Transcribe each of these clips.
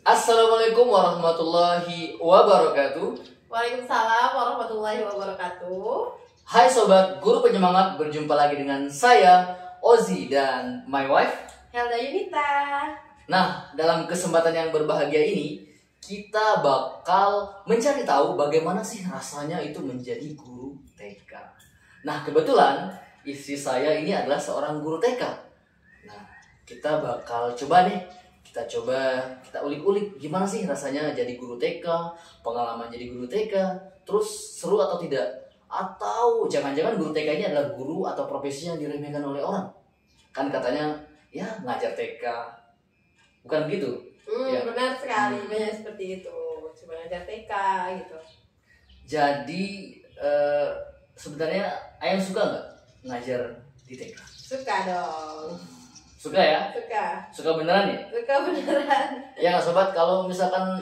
Assalamualaikum warahmatullahi wabarakatuh. Waalaikumsalam warahmatullahi wabarakatuh. Hai sobat guru penyemangat, berjumpa lagi dengan saya Ozi dan my wife Helda Yunita. Nah, dalam kesempatan yang berbahagia ini kita bakal mencari tahu bagaimana sih rasanya itu menjadi guru TK. Nah, kebetulan istri saya ini adalah seorang guru TK. Nah, kita bakal coba kita ulik-ulik gimana sih rasanya jadi guru TK, pengalaman jadi guru TK, terus seru atau tidak, atau jangan-jangan guru TK ini adalah guru atau profesi yang diremehkan oleh orang. Kan katanya ya ngajar TK, bukan begitu? Ya. Benar sekali, banyak seperti itu. Cuma ngajar TK gitu. Jadi sebenarnya ayang suka nggak ngajar di TK? Suka dong. Suka ya? Suka beneran ya? Suka beneran. Ya nggak sobat, kalau misalkan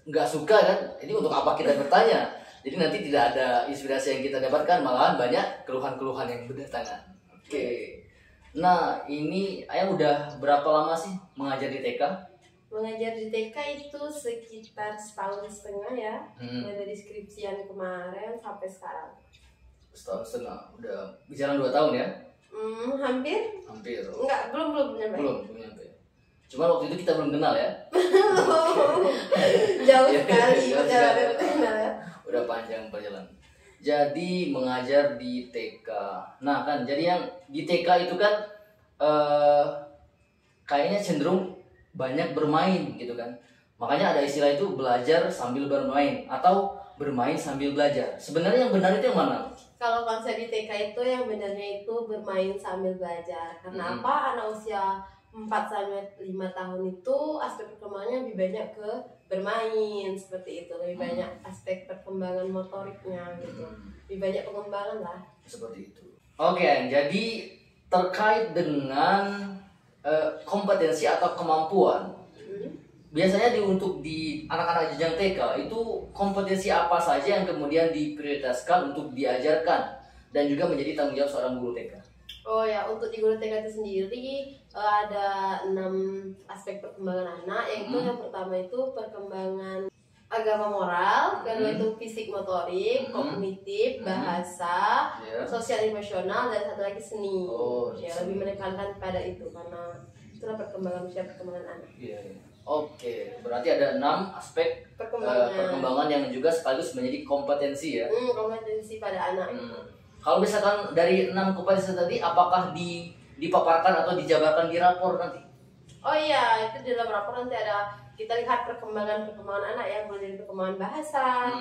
nggak suka kan, ini untuk apa kita bertanya? Jadi nanti tidak ada inspirasi yang kita dapatkan, malahan banyak keluhan-keluhan yang berdatangan. Oke. Nah, ini ayang udah berapa lama sih mengajar di TK? Mengajar di TK itu sekitar 1,5 tahun ya. Dari skripsian kemarin sampai sekarang. 1,5 tahun, udah berjalan 2 tahun ya? Hampir. Enggak, belum nyampe. Belum nyampe. Cuma waktu itu kita belum kenal ya. Jauh sekali perjalanan. Udah panjang perjalanan. Jadi mengajar di TK. Nah kan, jadi yang di TK itu kan kayaknya cenderung banyak bermain gitu kan. Makanya ada istilah itu belajar sambil bermain atau bermain sambil belajar. Sebenarnya yang benar itu yang mana? Kalau konsep di TK itu yang benarnya itu bermain sambil belajar. Karena apa? Anak usia 4-5 tahun itu aspek perkembangannya lebih banyak ke bermain seperti itu. Lebih banyak aspek perkembangan motoriknya gitu. Lebih banyak pengembangan lah. Seperti itu. Oke, jadi terkait dengan kompetensi atau kemampuan. Biasanya untuk di anak-anak jenjang TK itu kompetensi apa saja yang kemudian diprioritaskan untuk diajarkan dan juga menjadi tanggung jawab seorang guru TK? Oh ya, untuk di guru TK itu sendiri ada 6 aspek perkembangan anak, yaitu yang pertama itu perkembangan agama moral, kedua itu fisik motorik, kognitif, bahasa, sosial emosional, dan satu lagi seni. Lebih menekankan pada itu karena itulah perkembangan usia perkembangan anak. Oke, berarti ada 6 aspek perkembangan yang juga sekaligus menjadi kompetensi ya? Kompetensi pada anak. Kalau misalkan dari 6 kompetensi tadi, apakah dipaparkan atau dijabarkan di rapor nanti? Oh iya, itu di dalam rapor nanti ada, kita lihat perkembangan anak ya, mulai dari perkembangan bahasa,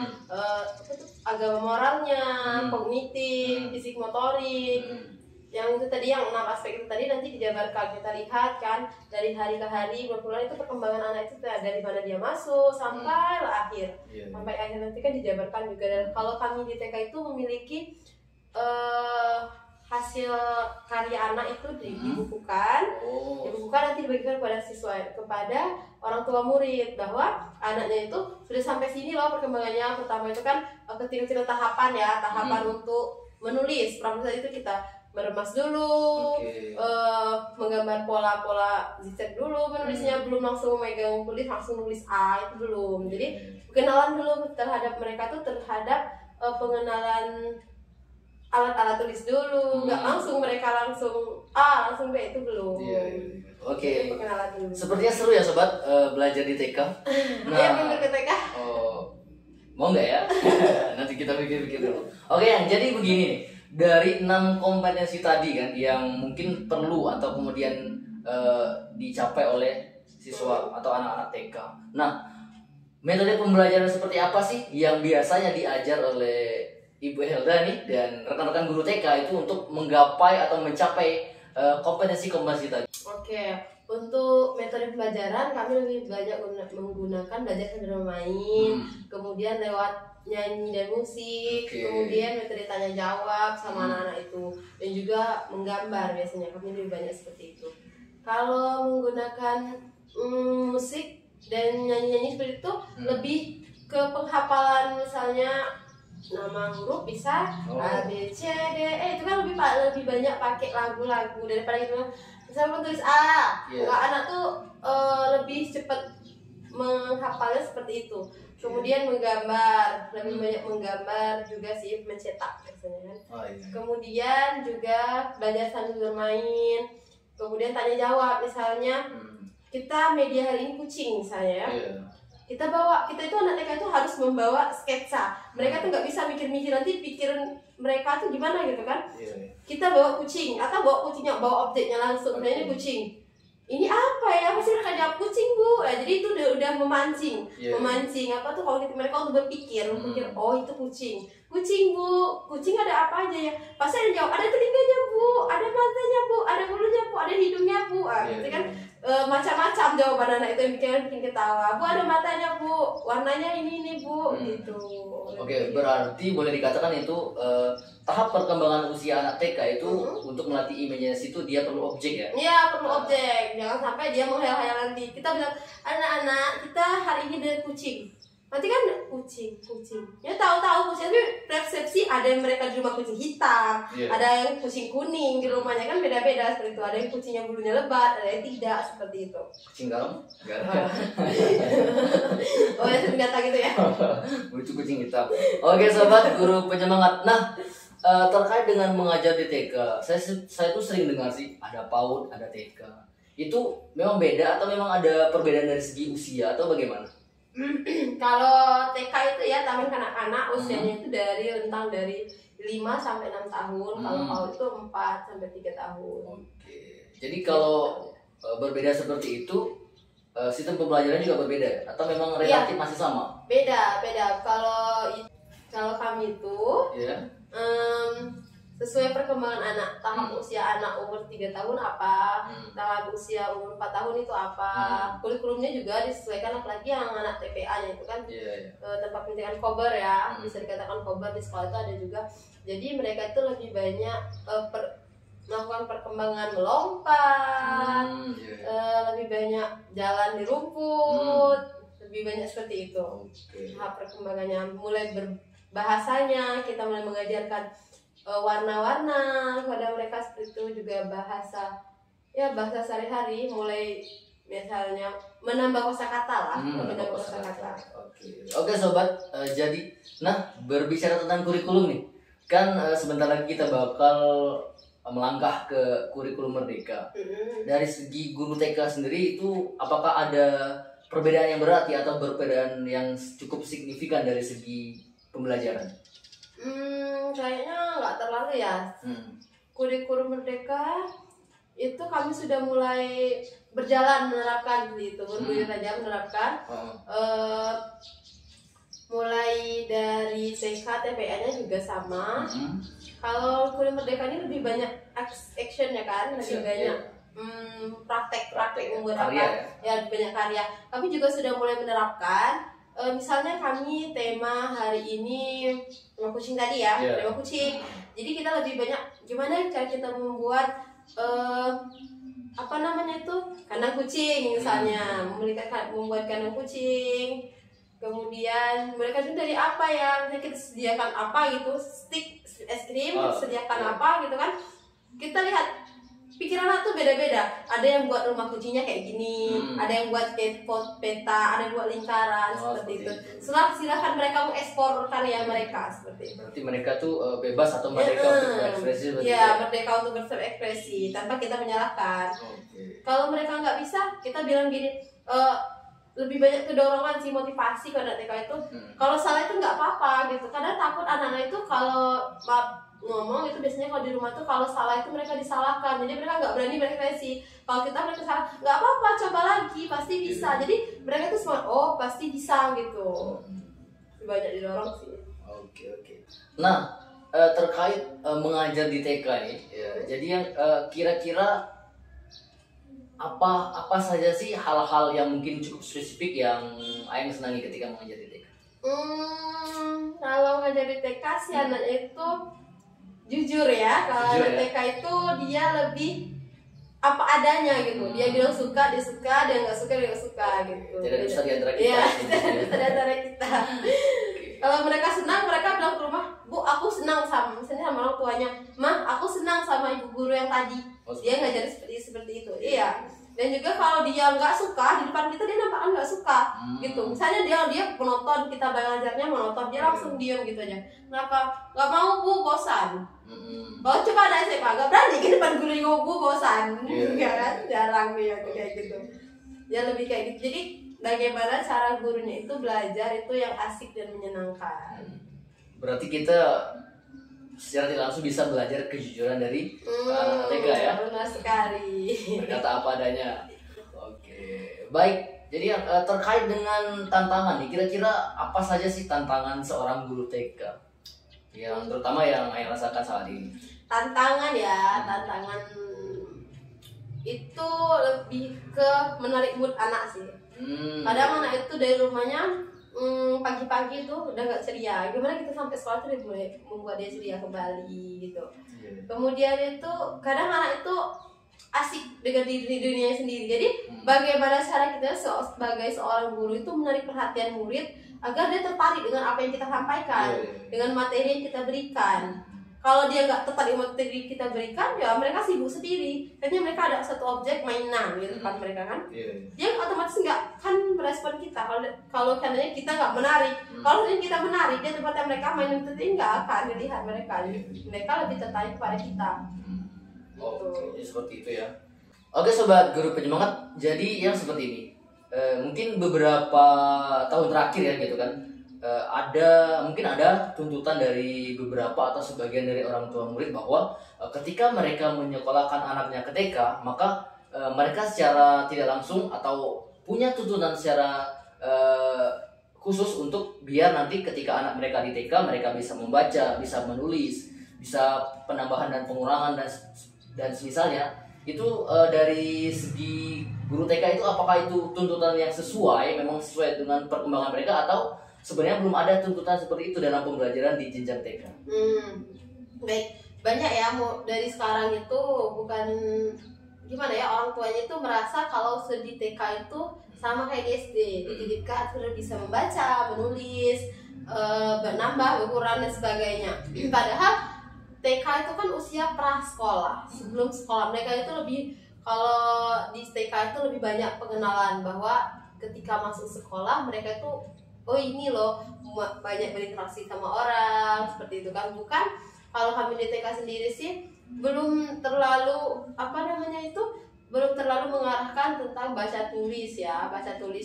agama moralnya, kognitif, fisik motorik. Yang itu tadi, yang 6 aspek itu tadi nanti dijabarkan. Kita lihat kan dari hari ke hari bulan itu perkembangan anak itu dari mana dia masuk sampai akhir. Sampai akhir nanti kan dijabarkan juga. Dan kalau kami di TK itu memiliki hasil karya anak itu dibukukan. Dibukukan nanti dibagikan kepada siswa, kepada orang tua murid, bahwa anaknya itu sudah sampai sini loh perkembangannya. Pertama itu kan kecil-kecil tahapan ya, untuk menulis. Pertama itu kita meremas dulu, menggambar pola-pola zigzag dulu menulisnya, belum langsung memegang tulis, langsung nulis A, itu belum. Jadi pengenalan dulu terhadap mereka tuh, terhadap pengenalan alat-alat tulis dulu, nggak langsung mereka langsung A, langsung B, itu belum. Oke. Pengenalan dulu. Sepertinya seru ya sobat belajar di TK. Iya, bener ke TK. Mau nggak ya? Nanti kita pikir-pikir dulu. Oke, jadi begini nih. Dari 6 kompetensi tadi kan yang mungkin perlu atau kemudian dicapai oleh siswa atau anak-anak TK. Nah, metode pembelajaran seperti apa sih yang biasanya diajar oleh Ibu Helda nih dan rekan-rekan guru TK itu untuk menggapai atau mencapai kompetensi-kompetensi tadi? Oke, untuk metode pembelajaran kami lebih banyak menggunakan belajar sambil bermain, kemudian lewat nyanyi dan musik, kemudian metode tanya jawab sama anak-anak itu, dan juga menggambar. Biasanya kami lebih banyak seperti itu. Kalau menggunakan musik dan nyanyi-nyanyi seperti itu, lebih ke penghafalan, misalnya nama huruf bisa A B C D E, itu kan lebih banyak pakai lagu-lagu daripada itu misalnya tulis A. Anak tuh lebih cepat menghafalnya seperti itu. Kemudian menggambar, lebih banyak menggambar juga sih, mencetak biasanya kan. Kemudian juga belajar sambil bermain. Kemudian tanya jawab, misalnya kita media hari ini kucing misalnya ya. Kita itu anak TK itu harus membawa sketsa. Mereka tuh nggak bisa mikir-mikir, nanti pikiran mereka tuh gimana gitu kan. Kita bawa kucing atau bawa kucingnya, bawa objeknya langsung. Misalnya kucing. Ini apa ya? Pasti mereka jawab kucing bu. Nah, jadi itu udah memancing, memancing apa tuh kalau mereka untuk berpikir, oh itu kucing, kucing bu, kucing ada apa aja ya? Pasti ada jawab, ada telinganya bu, ada matanya bu, ada bulunya bu, ada hidungnya bu. Gitu kan macam-macam jawaban anak itu yang bikin ketawa. Bu ada matanya bu, warnanya ini bu, gitu. Oke, berarti boleh dikatakan itu tahap perkembangan usia anak TK itu untuk melatih imajinasi itu dia perlu objek ya? Iya, perlu objek. Jangan sampai dia menghayal-hayal nanti. Kita bilang, anak-anak, kita hari ini dari kucing. Nanti kan kucing. Ya tahu-tahu kucing, tapi persepsi ada yang mereka di rumah kucing hitam, ada yang kucing kuning di rumahnya kan beda-beda seperti itu. Ada yang kucingnya bulunya lebat, ada yang tidak seperti itu. Kucing garam? Oh ya, senjata gitu ya. Lucu kucing hitam. Oke sobat guru penyemangat. Nah, terkait dengan mengajar di TK, saya tuh sering dengar sih ada PAUD, ada TK. Itu memang beda atau memang ada perbedaan dari segi usia atau bagaimana? Kalau TK itu ya taman kanak-kanak usianya itu rentang dari 5 sampai 6 tahun. Kalau PAUD itu 4 sampai 3 tahun. Oke. Jadi kalau berbeda seperti itu, sistem pembelajaran juga berbeda atau memang relatif masih sama? Beda. Kalau kami itu sesuai perkembangan anak, tahap usia anak umur 3 tahun apa, tahap usia umur 4 tahun itu apa, kurikulumnya juga disesuaikan, apalagi yang anak TPA-nya itu kan tempat pendidikan kober ya, bisa dikatakan kober di sekolah itu ada juga. Jadi mereka itu lebih banyak melakukan perkembangan melompat, lebih banyak jalan di rumput, lebih banyak seperti itu. Tahap perkembangannya mulai berbahasanya, kita mulai mengajarkan warna-warna kepada mereka seperti itu, juga bahasa sehari-hari, mulai misalnya menambah kosakata lah, menambah kosakata. Oke sobat, jadi berbicara tentang kurikulum nih, kan sebentar lagi kita bakal melangkah ke kurikulum merdeka. Dari segi guru TK sendiri itu apakah ada perbedaan yang berarti atau perbedaan yang cukup signifikan dari segi pembelajaran? Kayaknya nggak terlalu ya. Kurikulum merdeka itu kami sudah mulai berjalan menerapkan itu, bergulir saja menerapkan. Mulai dari TK, TPA-nya juga sama. Kalau kurikulum merdeka ini lebih banyak action ya kan, lebih banyak praktek membuat apa ya, banyak karya. Kami juga sudah mulai menerapkan. Misalnya kami tema hari ini tema kucing tadi ya, tema kucing. Jadi kita lebih banyak gimana cara kita membuat kandang kucing misalnya, membuat kandang kucing. Kemudian mereka itu dari apa ya? Misalnya kita sediakan apa gitu, stick es krim, sediakan apa gitu kan? Kita lihat pikiran anak tuh beda-beda. Ada yang buat rumah kucingnya kayak gini, ada yang buat kayak peta, ada yang buat lingkaran seperti itu. Silakan mereka mengekspor karya mereka seperti itu. Berarti mereka tuh bebas atau merdeka untuk berekspresi? Iya, merdeka untuk berekspresi tanpa kita menyalahkan. Kalau mereka nggak bisa, kita bilang gini, lebih banyak kedorongan sih, motivasi ke anak TK itu. Kalau salah itu nggak apa-apa gitu. Karena takut anak-anak itu kalau ngomong itu biasanya kalau di rumah tuh kalau salah itu mereka disalahkan, jadi mereka nggak berani berekspresi. Kalau mereka salah, nggak apa-apa, coba lagi, pasti bisa. Jadi mereka tuh semua pasti bisa gitu. Banyak didorong sih. Oke. Nah, terkait mengajar di TK nih, jadi yang kira-kira apa saja sih hal-hal yang mungkin cukup spesifik yang Ayang senangi ketika mengajar di TK? Kalau mengajar di TK sih anaknya itu jujur ya, kalau TK itu dia lebih apa adanya gitu. Dia bilang suka, dia suka, dia nggak suka, dia nggak suka gitu. Tidak bisa di antara kita. Iya, tidak di antara kita. Kalau mereka senang, mereka bilang ke rumah, Bu, aku senang sama orang tuanya. Ma, aku senang sama ibu guru yang tadi. Dia ngajarin seperti itu. Iya. Dan juga kalau dia nggak suka di depan kita, dia nampaknya nggak suka gitu. Misalnya dia menonton, kita belajarnya menonton, dia langsung diam gitu aja. Kenapa? Nggak mau Bu, bosan. Kalau coba ada SMA, nggak berani ke depan guru Bu, bosan. Nggak kan? Jarang dia kayak gitu. Dia lebih kayak gitu. Jadi bagaimana cara gurunya itu belajar itu yang asik dan menyenangkan. Berarti kita secara tidak langsung bisa belajar kejujuran dari anak TK ya. Benar sekali. Berkata apa adanya. Oke, baik. Jadi yang terkait dengan tantangan nih, kira-kira apa saja sih tantangan seorang guru TK yang terutama yang Ayah rasakan saat ini? Tantangan ya, tantangan itu lebih ke menarik mood anak sih. Kadang anak itu dari rumahnya pagi-pagi tuh udah nggak ceria, gimana kita sampai sekolah tuh mulai membuat dia ceria kembali gitu. Kemudian itu kadang anak itu asik dengan dirinya sendiri. Jadi bagaimana cara kita sebagai seorang guru itu menarik perhatian murid agar dia tertarik dengan apa yang kita sampaikan, dengan materi yang kita berikan. Kalau dia nggak tertarik materi kita berikan, ya mereka sibuk sendiri. Kayaknya mereka ada satu objek mainan di depan mereka kan. Dia otomatis nggak kan merespon kita. Kalau karena kita nggak menarik, kalau kita menarik, dia tempatnya mereka main itu nggak akan dilihat mereka. Mereka lebih tertarik pada kita. Oke, seperti itu ya. Oke sobat guru penyemangat, jadi yang seperti ini. Mungkin beberapa tahun terakhir ya gitu kan. Mungkin ada tuntutan dari beberapa atau sebagian dari orang tua murid bahwa ketika mereka menyekolahkan anaknya ke TK, maka mereka secara tidak langsung atau punya tuntutan secara khusus untuk biar nanti ketika anak mereka di TK mereka bisa membaca, bisa menulis, bisa penambahan dan pengurangan dan semisalnya. Itu dari segi guru TK itu apakah itu tuntutan yang memang sesuai dengan perkembangan mereka, atau sebenarnya belum ada tuntutan seperti itu dalam pembelajaran di jenjang TK? Baik, banyak ya dari sekarang itu bukan gimana ya, orang tuanya itu merasa kalau di TK itu sama kayak di SD, dititipkan sudah bisa membaca, menulis, menambah, berkurang dan sebagainya. Padahal TK itu kan usia prasekolah, sebelum sekolah. Mereka itu lebih, kalau di TK itu lebih banyak pengenalan bahwa ketika masuk sekolah mereka itu oh ini loh banyak berinteraksi sama orang seperti itu kan. Bukan kalau kami di TK sendiri sih belum terlalu belum terlalu mengarahkan tentang baca tulis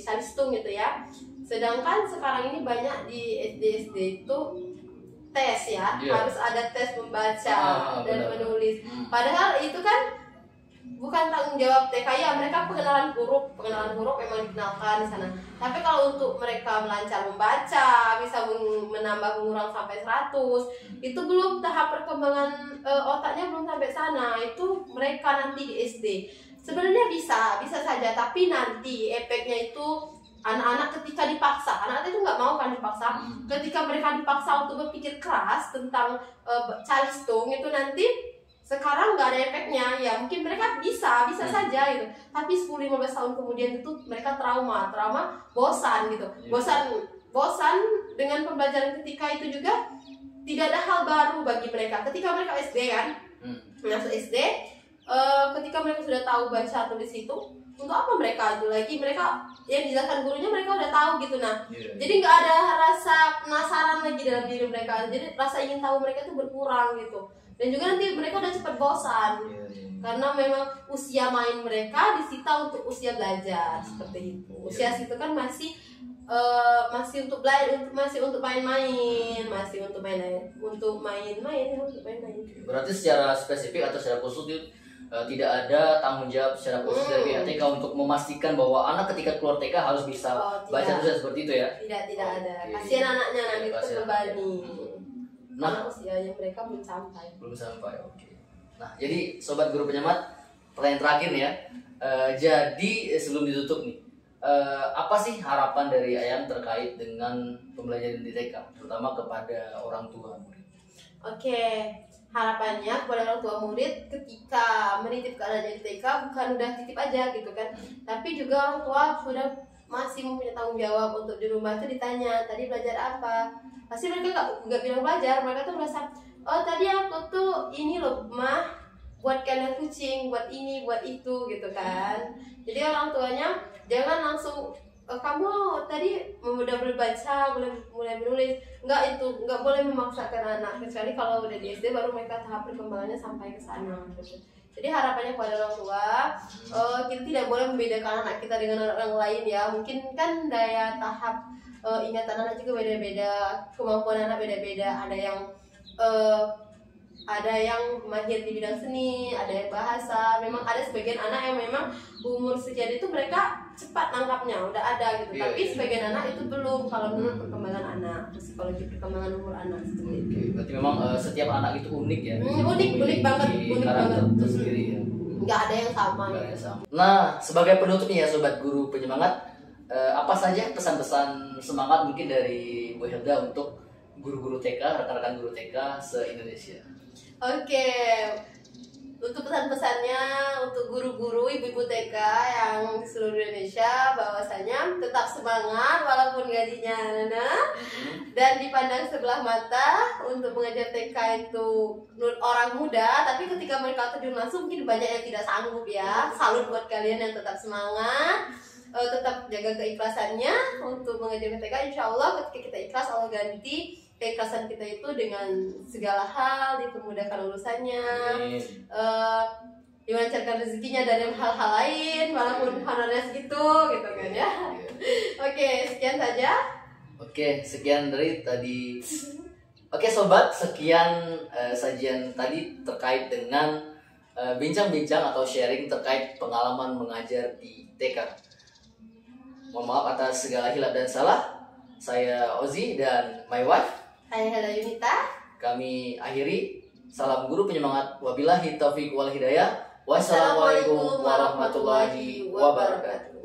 salistung gitu ya. Sedangkan sekarang ini banyak di SD itu tes ya, harus ada tes membaca dan menulis. Padahal itu kan bukan tanggung jawab TK ya, mereka pengenalan huruf memang dikenalkan di sana. Tapi kalau untuk mereka melancar membaca, bisa menambah mengurang sampai 100, itu belum tahap perkembangan otaknya belum sampai sana. Itu mereka nanti di SD. Sebenarnya bisa saja, tapi nanti efeknya itu anak-anak ketika dipaksa, anak-anak itu nggak mau kan dipaksa. Ketika mereka dipaksa untuk berpikir keras tentang calistung itu nanti sekarang nggak ada efeknya ya, mungkin mereka bisa saja gitu, tapi 10-15 tahun kemudian itu mereka trauma bosan gitu, bosan dengan pembelajaran ketika itu juga tidak ada hal baru bagi mereka. Ketika mereka SD kan, masuk SD, ketika mereka sudah tahu baca tulis itu, untuk apa mereka itu lagi, mereka yang dijelaskan gurunya mereka udah tahu gitu. Jadi nggak ada rasa penasaran lagi dalam diri mereka, jadi rasa ingin tahu mereka itu berkurang gitu. Dan juga nanti mereka udah cepat bosan, karena memang usia main mereka disita untuk usia belajar seperti itu. Usia situ kan masih untuk belajar, masih untuk main-main. Berarti secara spesifik atau secara khusus itu tidak ada tanggung jawab secara khusus dari pihak TK untuk memastikan bahwa anak ketika keluar TK harus bisa baca tulis seperti itu ya? Tidak ada. Kasihan anaknya nanti terbebani. Karena usianya mereka belum sampai. Oke. Nah, jadi sobat guru penyemangat, pertanyaan terakhir nih ya. Jadi sebelum ditutup nih, apa sih harapan dari Ayang terkait dengan pembelajaran di TK, terutama kepada orang tua murid? Oke, harapannya kepada orang tua murid ketika menitipkan anaknya di TK bukan udah titip aja gitu kan, tapi juga orang tua sudah masih mempunyai tanggung jawab untuk di rumah itu ditanya tadi belajar apa. Pasti mereka nggak bilang belajar, mereka tuh merasa oh tadi aku tuh ini loh mah buat kandang kucing, buat ini, buat itu gitu kan. Jadi orang tuanya jangan langsung kamu tadi udah berbaca, mulai menulis, nggak boleh memaksakan anak, kecuali kalau udah di SD baru mereka tahap perkembangannya sampai ke sana gitu. Jadi harapannya kepada orang tua, kita tidak boleh membedakan anak kita dengan orang lain ya. Mungkin kan daya tahap ingatan anak juga beda-beda, kemampuan anak beda-beda. Ada yang mahir di bidang seni, ada yang bahasa. Memang ada sebagian anak yang memang umur sekian itu mereka cepat nangkapnya, udah ada gitu. Tapi sebagian anak itu belum, kalau menurut perkembangan anak, psikologi perkembangan umur anak seperti itu. Berarti memang setiap anak itu unik ya. Unik banget, unik banget. Tersendiri ya. Nggak ada yang sama. Nah, sebagai penutup nih ya sobat guru penyemangat, apa saja pesan-pesan semangat mungkin dari Bu Hilda untuk guru-guru TK, rekan-rekan guru TK se-Indonesia? Oke, untuk pesan-pesannya untuk guru-guru ibu-ibu TK yang di seluruh Indonesia, bahwasanya tetap semangat walaupun gajinya dan dipandang sebelah mata. Untuk mengajar TK itu menurut orang muda, tapi ketika mereka terjun langsung mungkin banyak yang tidak sanggup ya. Salut buat kalian yang tetap semangat, tetap jaga keikhlasannya untuk mengajar TK. Insya Allah ketika kita ikhlas, Allah ganti keikhlasan kita itu dengan segala hal, dipermudahkan urusannya, dilancarkan rezekinya dari hal-hal lain, walaupun honornya segitu gitu kan ya. Oke, sekian saja. Oke, sekian dari tadi. Oke sobat, sekian sajian tadi terkait dengan bincang-bincang atau sharing terkait pengalaman mengajar di TK. Mohon maaf atas segala hilaf dan salah. Saya Ozi dan my wife, saya Hilda Yunita. Kami akhiri. Salam guru penyemangat. Wabillahi taufiq wal hidayah. Wassalamualaikum warahmatullahi wabarakatuh.